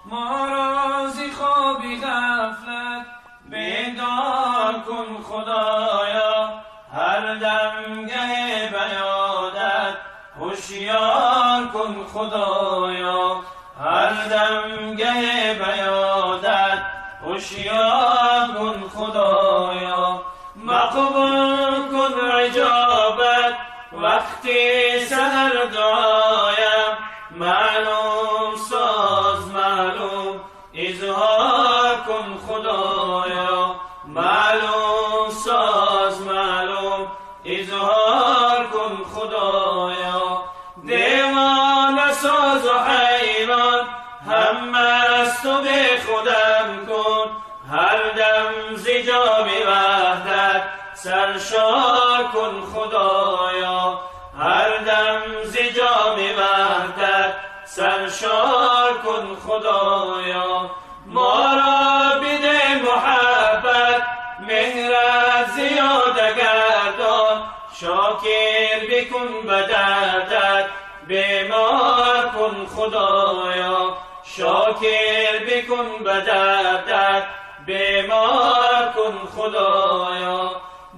ما را ز خوابی غفلت بیدار کن خدایا، هر دمگه بیادت هوشیار کن خدایا، هر دمگه بیادت هوشیار کن خدایا. مقبول کن عجابت وقتی سحر دعایم، معلوم ساز معلوم اظهار کن خدایا، معلوم ساز معلوم اظهار کن خدایا. دیوانه ساز و حیران هم از تو به خودم کن، هر دم ز جام وحدت سرشار کن خدایا، هر دم ز جام وحدت سرشار کن خدایا. ما را بده محبت مهرت زیاده گردان، شاکر بکن به دردت بیمار کن خدایا، شاکر بکن به دردت بیمار کن خدایا.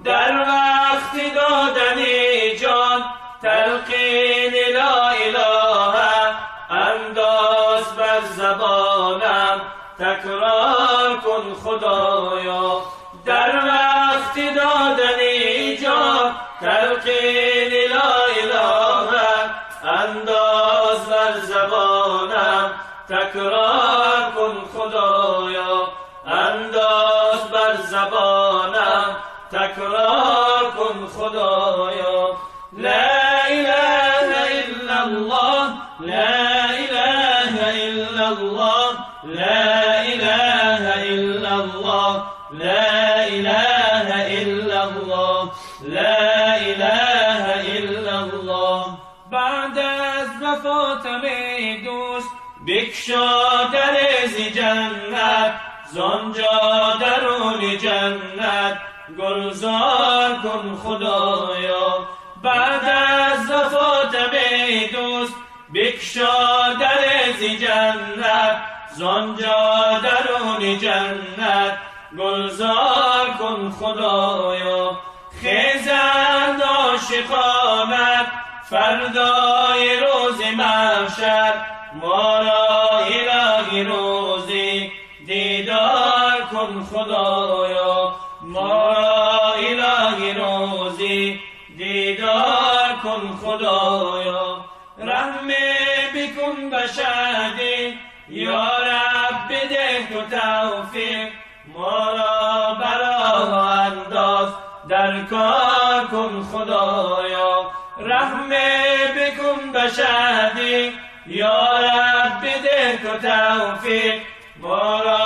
در وقت دادن جان تلقین لا اله انداز بر زبانم تکرار کن خدایا، در وقت دادن جان تلقین لا اله انداز بر زبانم تکرار کن خدایا، انداز بر زبانم تکرار کن خدایا. لا اله الا الله، لا اله الا الله، لا اله الا الله، لا اله الا الله، لا اله الا الله. بعد از وفاتم ای دوست بکشا در ز جنت، زانجا درون جنت گلزار کن خدایا. بعد از وفاتم ای دوست بکشا در ز جنت، زانجا درون جنت گلزار کن خدایا. خیزند عاشقانت فردای روز محشر، ما را الهی روزی دیدار کن خدایا، ما را الهی روزی دیدار کن خدایا. رحم بکن به شهدی یا رب بده تو توفیق، ما را برا انداز در کار کن خدایا. رحم بکن به شهدی یا رب بده تو توفیق، ما را